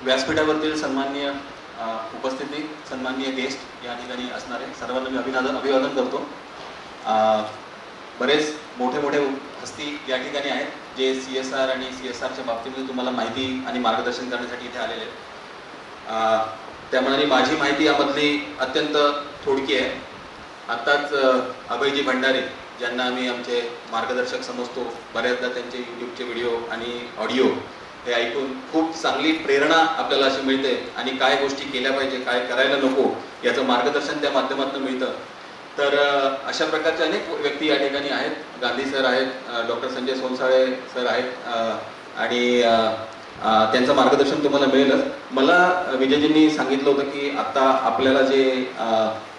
व्यासपीठावरतील सन्माननीय उपस्थिती, सन्माननीय गेस्ट या ठिकाणी असणारे सर्वांना मी अभिवादन करतो. बरेच मोठे मोठे हस्ती या ठिकाणी आहेत जे CSR आणि CSRच्या बाबतीमध्ये तुम्हाला माहिती आणि मार्गदर्शन करण्यासाठी इथे आलेले आहेत. त्यामुळे माझी माहिती यामधली अत्यंत थोडकी आहे. आत्ताच अभयजी भंडारे ज्यांना आम्ही आमचे मार्गदर्शक समजतो, बऱ्याचदा त्यांचे यूट्यूबचे व्हिडिओ आणि ऑडिओ हे ऐकून खूप चांगली प्रेरणा आपल्याला अशी मिळते आणि काय गोष्टी केल्या पाहिजे, काय करायला नको याचं मार्गदर्शन त्या माध्यमातून मिळतं. तर अशा प्रकारचे अनेक व्यक्ती या ठिकाणी आहेत. गांधी सर आहेत, डॉक्टर संजय सोनसाळे सर आहेत आणि त्यांचं मार्गदर्शन तुम्हाला मिळेलच. मला विजयजींनी सांगितलं होतं की आता आपल्याला जे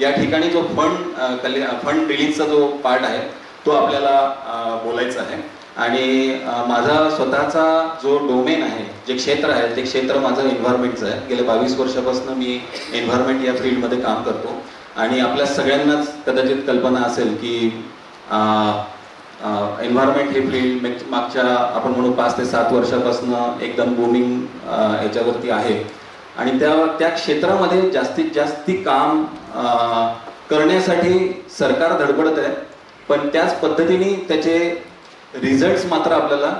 या ठिकाणी जो फंड रिलीजचा जो पार्ट आहे तो आपल्याला बोलायचा आहे. आणि माझा स्वतःचा जो डोमेन आहे, जे क्षेत्र आहे, ते क्षेत्र माझं एन्व्हायरमेंटचं आहे. गेल्या 22 वर्षापासून मी एन्व्हायरमेंट या फील्डमध्ये काम करतो. आणि आपल्या सगळ्यांनाच कदाचित कल्पना असेल की एन्व्हायरमेंट हे फील्ड मागच्या आपण म्हणू 5 ते 7 वर्षापासून एकदम बूमिंग याच्यावरती आहे. आणि त्या क्षेत्रामध्ये जास्तीत जास्त काम करण्यासाठी सरकार धडपडत आहे, पण त्याच पद्धतीने त्याचे रिझल्ट्स मात्र आपल्याला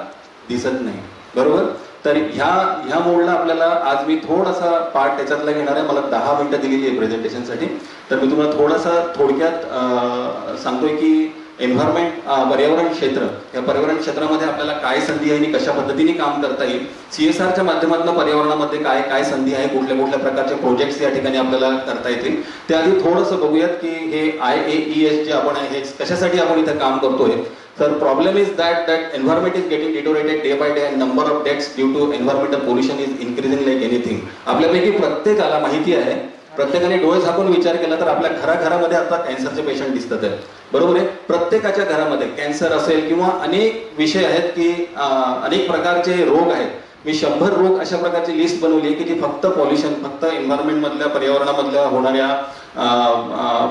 दिसत नाही. बरोबर. तर ह्या मोडला आपल्याला आज मी थोडासा पार्ट त्याच्यातला घेणार आहे. मला 10 मिनिटं दिलेली आहे प्रेझेंटेशनसाठी. तर मी तुम्हाला थोडासा थोडक्यात सांगतोय की एन्व्हायरमेंट पर्यावरण क्षेत्र, या पर्यावरण क्षेत्रामध्ये आपल्याला काय संधी आहे आणि कशा पद्धतीने काम करता येईल. CSRच्या माध्यमातून पर्यावरणामध्ये काय काय संधी आहे, कुठल्या कुठल्या प्रकारचे प्रोजेक्ट्स या ठिकाणी आपल्याला करता येतील. त्याआधी थोडंसं बघूयात की हे IAES जे आपण आहे हे कशासाठी आपण इथे काम करतोय. तर problem is that environment is getting deteriorated day by day and number of deaths due to environmental pollution is increasing like anything. आपल्यापैकी प्रत्येकाला माहिती आहे, प्रत्येकाने डोळे झाकून विचार केला तर आपल्या घराघरामध्ये आता कॅन्सरचे पेशंट दिसतात आहेत. बरोबर आहे. प्रत्येकाच्या घरामध्ये कॅन्सर असेल किंवा अनेक विषय आहेत की अनेक प्रकारचे रोग आहेत. मी 100 रोग अशा प्रकारची लिस्ट बनवली आहे की जी फक्त पॉल्युशन, फक्त एन्व्हायरमेंट मधल्या पर्यावरणामधल्या होणाऱ्या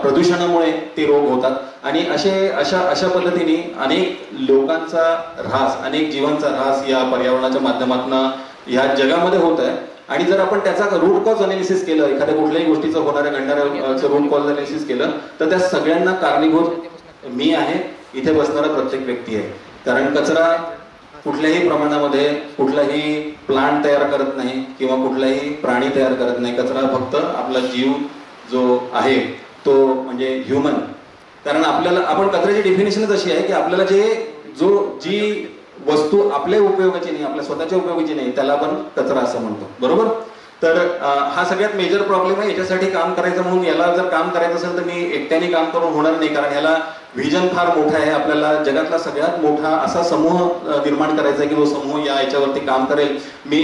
प्रदूषणामुळे ते रोग होतात. आणि अशा पद्धतीने अनेक लोकांचा ऱ्हास, अनेक जीवांचा ऱ्हास या पर्यावरणाच्या माध्यमातून या जगामध्ये होत आहे. आणि जर आपण त्याचा रूट कॉज अनालिसिस केलं, एखाद्या कुठल्याही गोष्टीचं होणाऱ्या घडणाऱ्याचं रूट कॉज अनालिसिस केलं तर त्या सगळ्यांना कारणीभूत मी आहे, इथे बसणारा प्रत्येक व्यक्ती आहे. कारण कचरा कुठल्याही प्रमाणामध्ये कुठलाही प्लांट तयार करत नाही किंवा कुठलाही प्राणी तयार करत नाही. कचरा फक्त आपला जीव जो आहे तो म्हणजे ह्युमन. कारण आपण कचऱ्याची डेफिनेशनच अशी आहे की आपल्याला जी वस्तू आपल्या उपयोगाची नाही, आपल्या स्वतःच्या उपयोगाची नाही, त्याला आपण कचरा असं म्हणतो. बरोबर. तर हा सगळ्यात मेजर प्रॉब्लेम आहे. याच्यासाठी काम करायचं म्हणून याला जर काम करायचं असेल तर मी एकट्याने काम करून होणार नाही. कारण ह्याला व्हिजन फार मोठा आहे. आपल्याला जगातला सगळ्यात मोठा असा समूह निर्माण करायचा आहे की तो समूह याच्यावरती काम करेल. मी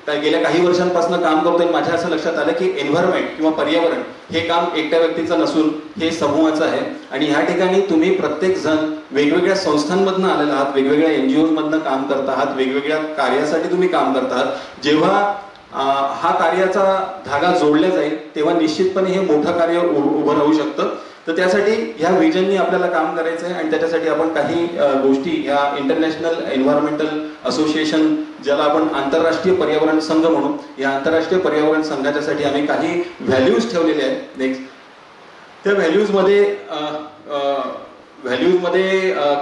गेल्या काही वर्षांपासून काम करतोय. माझ्या असं लक्षात आलं की एन्व्हायरमेंट किंवा पर्यावरण हे काम एकट्या व्यक्तीचं नसून हे समूहाचं आहे. आणि ह्या ठिकाणी तुम्ही प्रत्येक जण वेगवेगळ्या संस्थांमधनं आलेला आहात, वेगवेगळ्या NGOs मधनं काम करत आहात, वेगवेगळ्या कार्यासाठी तुम्ही काम करत आहात. जेव्हा हा कार्याचा धागा जोडला जाईल तेव्हा निश्चितपणे हे मोठं कार्य उभं राहू शकतं. तर त्यासाठी ह्या व्हिजननी आपल्याला काम करायचं आहे. आणि त्याच्यासाठी आपण काही गोष्टी ह्या इंटरनॅशनल एन्व्हायरमेंटल असोसिएशन, ज्याला आपण आंतरराष्ट्रीय पर्यावरण संघ म्हणू, या आंतरराष्ट्रीय पर्यावरण संघाच्यासाठी आम्ही काही व्हॅल्यूज ठेवलेले आहेत. नेक्स्ट. त्या व्हॅल्यूजमध्ये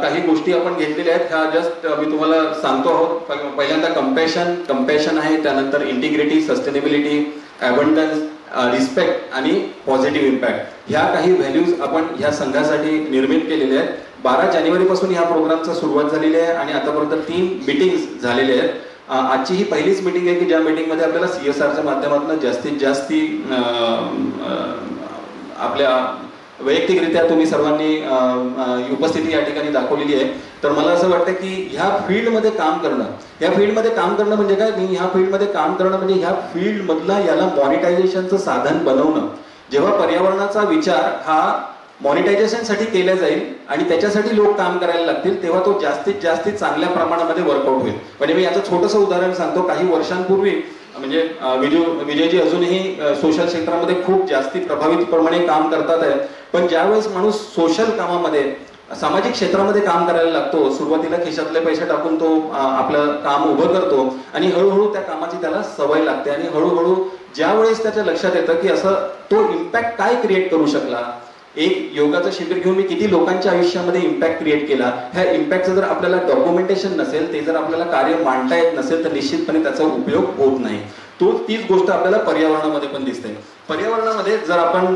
काही गोष्टी आपण घेतलेल्या आहेत. ह्या जस्ट मी तुम्हाला सांगतो आहोत. पहिल्यांदा कंपॅशन आहे, त्यानंतर इंटिग्रिटी, सस्टेनेबिलिटी, अबंडन्स, रिस्पेक्ट आणि पॉझिटिव्ह इम्पॅक्ट. ह्या काही व्हॅल्यूज आपण ह्या संघासाठी निर्मित केलेल्या आहेत. 12 जानेवारीपासून ह्या प्रोग्रामचा सुरुवात झालेली आहे आणि आतापर्यंत 3 मीटिंग्स झालेले आहेत. आजची ही पहिलीच मीटिंग आहे की ज्या मीटिंगमध्ये आपल्याला CSRच्या माध्यमातून जास्तीत जास्त आपल्या वैयक्तिकरित्या तुम्ही सर्वांनी उपस्थिती या ठिकाणी दाखवलेली आहे. तर मला असं वाटतं की ह्या फील्डमध्ये काम करणं म्हणजे काय, मी ह्या फील्डमध्ये काम करणं म्हणजे ह्या फील्डमधला याला मॉनिटायझेशनचं साधन बनवणं. जेव्हा पर्यावरणाचा विचार हा मॉनिटायझेशनसाठी केला जाईल आणि त्याच्यासाठी लोक काम करायला लागतील तेव्हा तो जास्तीत जास्त चांगल्या प्रमाणामध्ये वर्कआउट होईल. म्हणजे मी याचं छोटंसं उदाहरण सांगतो. काही वर्षांपूर्वी म्हणजे विजयजी अजूनही सोशल क्षेत्रामध्ये खूप जास्ती प्रभावितप्रमाणे काम करतात आहेत. पण ज्यावेळेस माणूस सोशल कामामध्ये सामाजिक क्षेत्रामध्ये काम करायला लागतो. सुरुवातीला खिशातले पैसे टाकून तो आपलं काम उभं करतो आणि हळूहळू त्या कामाची त्याला सवय लागते आणि हळूहळू ज्या वेळेस त्याच्या लक्षात येतं की असं तो इम्पॅक्ट काय क्रिएट करू शकला, एक योगाचं शिबिर घेऊन मी किती लोकांच्या आयुष्यामध्ये इम्पॅक्ट क्रिएट केला, ह्या इम्पॅक्टचं जर आपल्याला डॉक्युमेंटेशन नसेल, ते जर आपल्याला कार्य मांडता येत नसेल तर निश्चितपणे त्याचा उपयोग होत नाही. तीच गोष्ट आपल्याला पर्यावरणामध्ये पण दिसते. पर्यावरणामध्ये जर आपण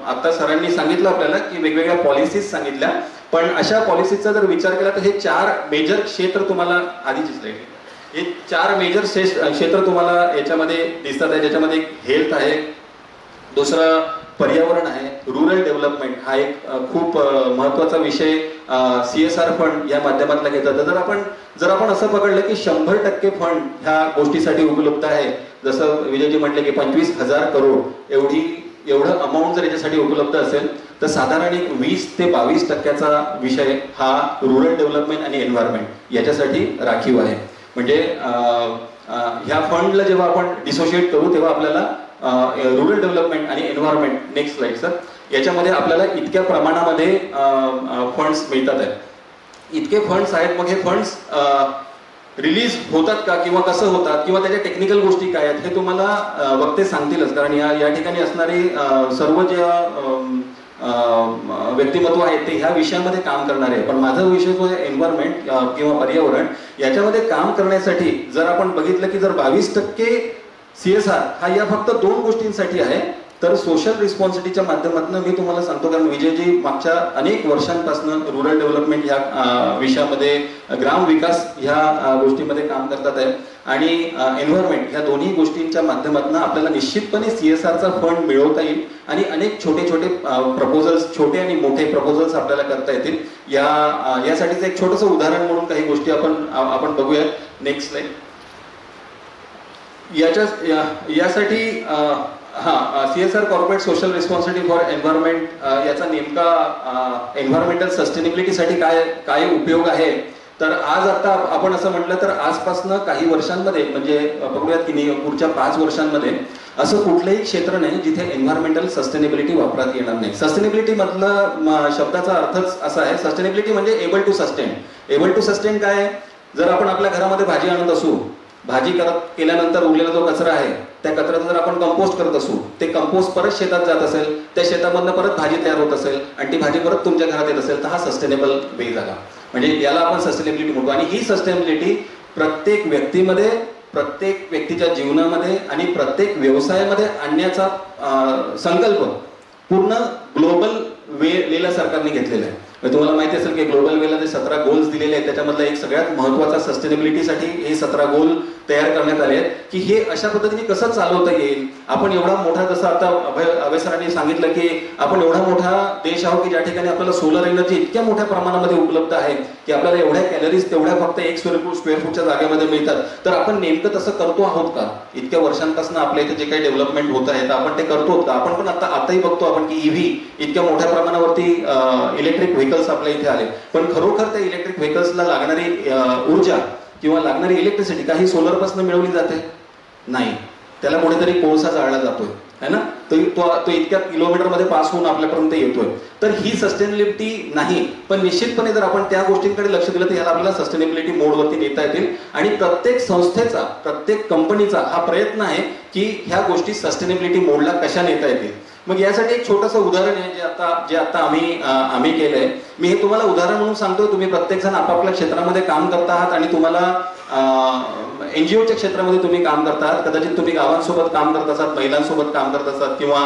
आता सरांनी सांगितलं आपल्याला की वेगवेगळ्या पॉलिसीज सांगितल्या, पण अशा पॉलिसीचा जर विचार केला तर हे 4 मेजर क्षेत्र तुम्हाला आधीची स्लाइड, हे 4 मेजर क्षेत्र तुम्हाला याच्यामध्ये दिसतात आहे, ज्याच्यामध्ये एक हेल्थ आहे, दुसरं पर्यावरण आहे, रुरल डेव्हलपमेंट हा एक खूप महत्वाचा विषय CSR फंड या माध्यमातला घेतात. जर आपण असं पकडलं की 100% फंड ह्या गोष्टीसाठी उपलब्ध आहे, जसं विजयजी म्हटले की 25,000 करोड एवढं अमाऊंट जर याच्यासाठी उपलब्ध असेल तर साधारण एक 20 ते 22% विषय हा रुरल डेव्हलपमेंट आणि एन्व्हायरमेंट याच्यासाठी राखीव आहे. म्हणजे ह्या फंडला जेव्हा आपण डिसोशिएट करू तेव्हा आपल्याला रुरल डेव्हलपमेंट आणि एन्व्हायरमेंट, नेक्स्ट स्लाइड सर, याच्यामध्ये आपल्याला इतक्या प्रमाणामध्ये फंड्स मिळतात आहेत, इतके फंड्स आहेत. मग हे फंड्स रिलीज होतात का किंवा कसं होतात किंवा त्याच्या टेक्निकल गोष्टी काय आहेत हे तुम्हाला वक्ते सांगतीलच, कारण या ठिकाणी असणारे सर्व ज्या व्यक्तिमत्व आहेत ते ह्या विषयामध्ये काम करणारे आहे. पण माझा विषय जो आहे एन्व्हायरमेंट किंवा पर्यावरण, याच्यामध्ये काम करण्यासाठी जर आपण बघितलं की जर 22% CSR हा या फक्त 2 गोष्टींसाठी आहे, तर सोशल रिस्पॉन्सिबिलिटीच्या माध्यमातून मी तुम्हाला सांगतो, कारण विजयजी मागच्या अनेक वर्षांपासून रुरल डेव्हलपमेंट ह्या विषयामध्ये, ग्राम विकास ह्या गोष्टीमध्ये काम करतात आहे आणि एन्व्हायरमेंट ह्या दोन्ही गोष्टींच्या माध्यमातून आपल्याला निश्चितपणे CSRचा फंड मिळवता येईल आणि अनेक छोटे छोटे प्रपोजल्स, छोटे आणि मोठे प्रपोजल्स आपल्याला करता येतील. यासाठीचं एक छोटंसं उदाहरण म्हणून काही गोष्टी आपण बघूया. Next slide. यासाठी CSR corporate social responsibility for environment याचा नेमका एन्व्हायरमेंटल सस्टेनेबिलिटीसाठी काय उपयोग आहे, तर आज आता आपण असं म्हटलं तर आजपासनं काही वर्षांमध्ये, म्हणजे बघूयात की पुढच्या 5 वर्षांमध्ये असं कुठलंही क्षेत्र नाही जिथे एन्व्हायरमेंटल सस्टेनेबिलिटी वापरात येणार नाही. सस्टेनेबिलिटी मधलं शब्दाचा अर्थच असा आहे, सस्टेनेबिलिटी म्हणजे able to sustain. Able to sustain काय आहे, जर आपण आपल्या घरामध्ये भाजी आणत असू, भाजी केल्यानंतर उरलेला जो कचरा आहे त्या कचऱ्याचं जर आपण कंपोस्ट करत असू, ते कंपोस्ट परत शेतात जात असेल, त्या शेतामधनं परत भाजी तयार होत असेल आणि ती भाजी परत तुमच्या घरात येत असेल, तर हा सस्टेनेबल वे झाला. म्हणजे याला आपण सस्टेनेबिलिटी म्हणतो. आणि ही सस्टेनेबिलिटी प्रत्येक व्यक्तीमध्ये, प्रत्येक व्यक्तीच्या जीवनामध्ये आणि प्रत्येक व्यवसायामध्ये आणण्याचा संकल्प पूर्ण ग्लोबल वेला सरकारने घेतलेला आहे. तुम्हाला माहिती असेल की ग्लोबल वेला जे 17 गोल्स दिलेले आहेत त्याच्यामधला एक सगळ्यात महत्वाचा सस्टेनेबिलिटीसाठी हे 17 गोल तयार करण्यात आले आहेत की हे अशा पद्धतीने कसं चालवता येईल. आपण एवढा मोठा, जसं आता अभय सरांनी सांगितलं की आपण एवढा मोठा देश आहोत की ज्या ठिकाणी आपल्याला सोलर एनर्जी इतक्या मोठ्या प्रमाणामध्ये उपलब्ध आहे की आपल्याला एवढ्या कॅलरीज तेवढ्या फक्त 1 स्क्वेअर फूटच्या जागेमध्ये मिळतात. तर आपण नेमकं तसं करतो आहोत का? इतक्या वर्षांपासून आपल्या इथे जे काही डेव्हलपमेंट होत आहे तर आपण ते करतो का? आपण पण आताही बघतो आपण की EV इतक्या मोठ्या प्रमाणावरती इलेक्ट्रिक व्हेकल्स आपल्या इथे आले, पण खरोखर त्या इलेक्ट्रिक व्हेकल्सला लागणारी ऊर्जा किंवा लागणारी इलेक्ट्रिसिटी काही सोलर पासून मिळवली जाते? नाही, त्याला कुठेतरी कोळसा जाळला जातोय है ना, तो इतक्या किलोमीटरमध्ये पास होऊन आपल्यापर्यंत येतोय. तर ही सस्टेनेबिलिटी नाही. पण निश्चितपणे जर आपण त्या गोष्टींकडे लक्ष दिलं तर याला आपल्याला सस्टेनेबिलिटी मोडवरती नेता येतील. आणि प्रत्येक संस्थेचा, प्रत्येक कंपनीचा हा प्रयत्न आहे की ह्या गोष्टी सस्टेनेबिलिटी मोडला कशा नेता येतील. मग यासाठी एक छोटंसं उदाहरण आहे जे आता आम्ही केलंय. मी हे तुम्हाला उदाहरण म्हणून सांगतोय. तुम्ही प्रत्येक जण आपापल्या क्षेत्रामध्ये काम करता आहात आणि तुम्हाला NGOच्या क्षेत्रामध्ये तुम्ही काम करता आहात. कदाचित तुम्ही गावांसोबत काम करत असाल, महिलांसोबत काम करत असाल किंवा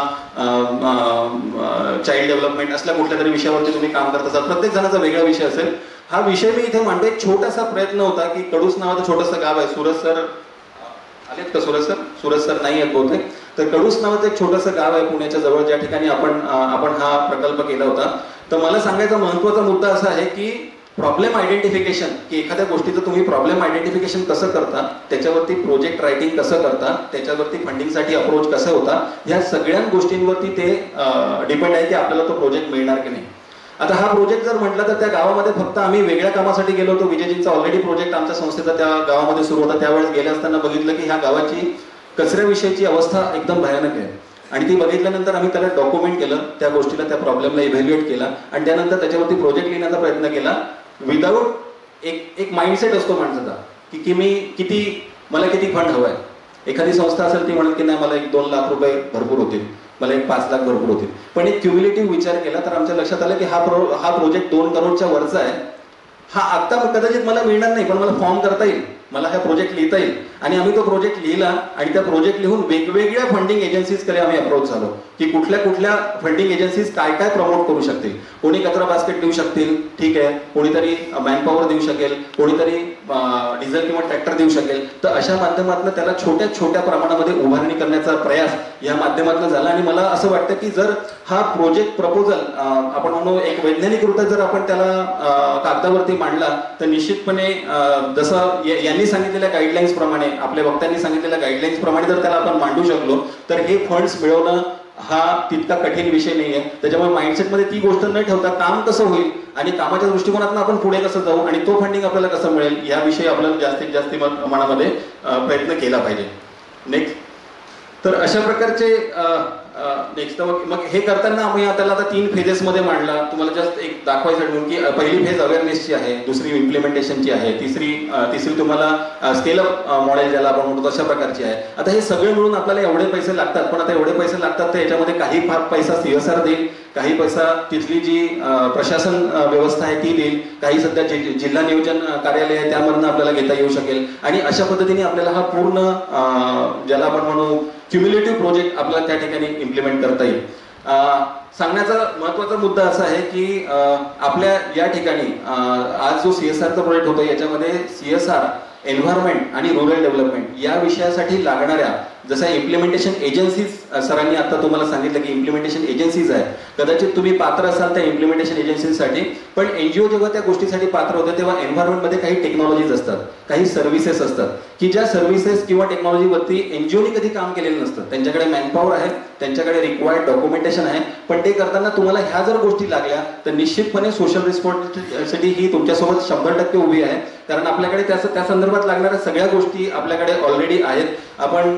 चाइल्ड डेव्हलपमेंट असल्या कुठल्या तरी विषयावरती तुम्ही काम करत असाल. प्रत्येक जणाचा वेगळा विषय असेल. हा विषय मी इथे मांडतो. एक छोटासा प्रयत्न होता की कडूस नावाचं छोटंसं गाव आहे. सूरज सर आलेत का? सूरज सर नाही आहेत बहुतेक. तर कडूस नावाचं एक छोटंसं गाव आहे पुण्याच्या जवळ, ज्या ठिकाणी आपण हा प्रकल्प केला होता. तर मला सांगायचा महत्वाचा मुद्दा असा आहे की प्रॉब्लेम आयडेंटिफिकेशन, की एखाद्या गोष्टीचं तुम्ही प्रॉब्लेम आयडेंटिफिकेशन कसं करता, त्याच्यावरती प्रोजेक्ट रायटिंग कसं करता, त्याच्यावरती फंडिंगसाठी अप्रोच कसं होता, ह्या सगळ्या गोष्टींवरती ते डिपेंड आहे की आपल्याला तो प्रोजेक्ट मिळणार की नाही. आता हा प्रोजेक्ट जर म्हटलं तर त्या गावामध्ये फक्त आम्ही वेगळ्या कामासाठी गेलो होतो. विजयजींचा ऑलरेडी प्रोजेक्ट आमच्या संस्थेचा त्या गावामध्ये सुरू होता. त्यावेळेस गेले असताना बघितलं की ह्या गावाची कचऱ्याविषयीची अवस्था एकदम भयानक आहे आणि ती बघितल्यानंतर आम्ही त्याला डॉक्युमेंट केलं, त्या गोष्टीला, त्या प्रॉब्लेमला इव्हॅल्युएट केला आणि त्यानंतर त्याच्यावरती प्रोजेक्ट लिहिण्याचा प्रयत्न केला विदाऊट एक माइंडसेट असतो माणसाचा की मला किती फंड हवाय. एखादी संस्था असेल ती म्हणत की नाही मला 1-2 लाख रुपये भरपूर होतील, मला 5 लाख भरपूर होतील. पण एक क्युम्युलेटिव्ह विचार केला तर आमच्या लक्षात आलं की हा प्रोजेक्ट 2 करोडच्या वरचा आहे. हा आता कदाचित मला मिळणार नाही, पण मला फॉर्म करता येईल, मला हा प्रोजेक्ट लिहिता येईल. आणि आम्ही तो प्रोजेक्ट लिहिला आणि त्या प्रोजेक्ट लिहून वेगवेगळ्या फंडिंग एजन्सीजकडे आम्ही अप्रोच झालो की कुठल्या फंडिंग एजन्सीज काय प्रमोट करू शकतील. कोणी कचरा बास्केट देऊ शकतील, ठीक आहे, कोणीतरी मॅनपॉवर देऊ शकेल, कोणीतरी डिझेल किंवा ट्रॅक्टर देऊ शकेल. तर अशा माध्यमातून त्याला छोट्या प्रमाणामध्ये उभारणी करण्याचा प्रयास या माध्यमातून झाला. आणि मला असं वाटतं की जर हा प्रोजेक्ट प्रपोजल आपण म्हणू एक वैज्ञानिकरित्या जर आपण त्याला कागदावरती मांडला तर निश्चितपणे जसं यांनी सांगितलेल्या गाईडलाईन्स प्रमाणे, आपल्या वक्त्यांनी सांगितलेल्या गाईडलाईन्स प्रमाणे जर त्याला आपण मांडू शकलो तर हे फंड्स मिळवणं हा तितका कठीण विषय नाहीये. त्याच्यामुळे माइंडसेटमध्ये ती गोष्ट न ठेवता काम कसं होईल आणि कामाच्या दृष्टिकोनातून आपण पुढे कसं जाऊ आणि तो फंडिंग आपल्याला कसं मिळेल याविषयी आपल्याला जास्तीत जास्त प्रमाणामध्ये प्रयत्न केला पाहिजे. नेक्स्ट, तर अशा प्रकारचे नेक्स्ट मग हे करताना आम्ही त्याला आता 3 फेजेसमध्ये मांडला. तुम्हाला जस्ट एक दाखवायचं म्हणून की पहिली फेज अवेअरनेसची आहे, दुसरी इम्प्लिमेंटेशनची आहे, तिसरी तुम्हाला स्केलअप मॉडेल ज्याला आपण म्हणतो तशा प्रकारची आहे. आता हे सगळे मिळून आपल्याला एवढे पैसे लागतात, पण आता एवढे पैसे लागतात तर याच्यामध्ये काही पैसा CSR देईल, काही पैसा तिथली जी प्रशासन व्यवस्था आहे ती देईल, काही सध्या जिल्हा नियोजन कार्यालय आहे त्यामधून आपल्याला घेता येऊ शकेल. आणि अशा पद्धतीने आपल्याला हा पूर्ण ज्याला आपण म्हणू क्युम्युलेटिव्ह प्रोजेक्ट आपल्याला त्या ठिकाणी इम्प्लिमेंट करता येईल. सांगण्याचा महत्वाचा मुद्दा असा आहे की आपल्या या ठिकाणी आज जो CSRचा प्रोजेक्ट होतो याच्यामध्ये CSR, एन्व्हायरमेंट आणि रुरल डेव्हलपमेंट या विषयासाठी लागणाऱ्या जसं इम्प्लिमेंटेशन एजन्सीज, सरांनी आता तुम्हाला सांगितलं की इम्प्लिमेंटेशन एजन्सीज आहेत, कदाचित तुम्ही पात्र असाल त्या इम्प्लिमेंटेशन एजन्सीसाठी. पण NGO जेव्हा त्या गोष्टीसाठी पात्र होते तेव्हा एन्व्हायरमेंटमध्ये काही टेक्नॉलॉजीज असतात, काही सर्व्हिसेस असतात की ज्या सर्व्हिसेस किंवा टेक्नॉलॉजीवरती NGOनी कधी काम केलेलं नसतं. त्यांच्याकडे मॅनपॉवर आहे, त्यांच्याकडे रिक्वायर्ड डॉक्युमेंटेशन आहे, पण ते करताना तुम्हाला ह्या जर गोष्टी लागल्या तर निश्चितपणे सोशल रिस्पॉन्सिबिलिटी ही तुमच्यासोबत 100% उभी आहे. कारण आपल्याकडे त्या संदर्भात लागणाऱ्या सगळ्या गोष्टी आपल्याकडे ऑलरेडी आहेत. आपण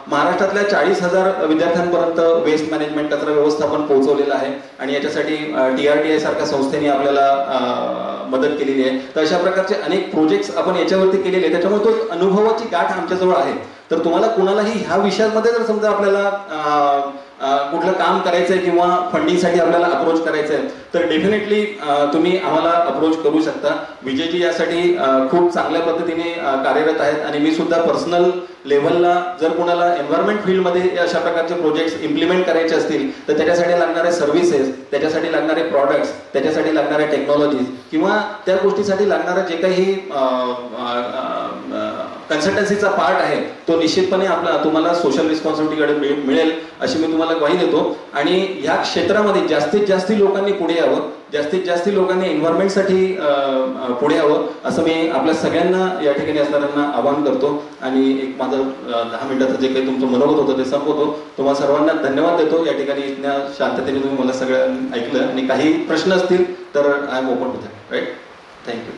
महाराष्ट्रातल्या 40,000 विद्यार्थ्यांपर्यंत वेस्ट मॅनेजमेंट कचरा व्यवस्थापन पोहोचवलेलं आहे आणि याच्यासाठी TRTI सारख्या संस्थेने आपल्याला मदत केलेली आहे. तर अशा प्रकारचे अनेक प्रोजेक्ट्स आपण याच्यावरती केलेले आहेत. त्याच्यामुळे तो अनुभवाची गाठ आमच्याजवळ आहे. तर तुम्हाला कुणालाही ह्या विषयांमध्ये जर समजा आपल्याला कुठलं काम करायचंय किंवा फंडिंगसाठी आपल्याला अप्रोच करायचंय तर डेफिनेटली तुम्ही आम्हाला अप्रोच करू शकता. विजयजी यासाठी खूप चांगल्या पद्धतीने कार्यरत आहेत आणि मी सुद्धा पर्सनल लेव्हलला जर कुणाला एन्व्हायरमेंट फील्डमध्ये अशा प्रकारचे प्रोजेक्ट्स इम्प्लिमेंट करायचे असतील तर त्याच्यासाठी लागणारे सर्व्हिसेस, त्याच्यासाठी लागणारे प्रॉडक्ट्स, त्याच्यासाठी लागणाऱ्या टेक्नॉलॉजीज किंवा त्या गोष्टीसाठी लागणारं जे काही कन्सल्टन्सीचा पार्ट आहे तो निश्चितपणे तुम्हाला सोशल रिस्पॉन्सिबिलिटीकडे मिळेल अशी मी तुम्हाला ग्वाही देतो. आणि ह्या क्षेत्रामध्ये जास्तीत जास्त लोकांनी पुढे यावं, जास्तीत जास्त लोकांनी एन्व्हायरमेंटसाठी पुढे यावं असं मी आपल्या सगळ्यांना या ठिकाणी असणाऱ्यांना आवाहन करतो. आणि एक माझं 10 मिनिटाचं जे काही तुमचं मनोगत होतं ते संपवतो. तुम्हाला सर्वांना धन्यवाद देतो. या ठिकाणी इतक्या शांततेने तुम्ही मला सगळं ऐकलं आणि काही प्रश्न असतील तर I am open to that. Right, thank you.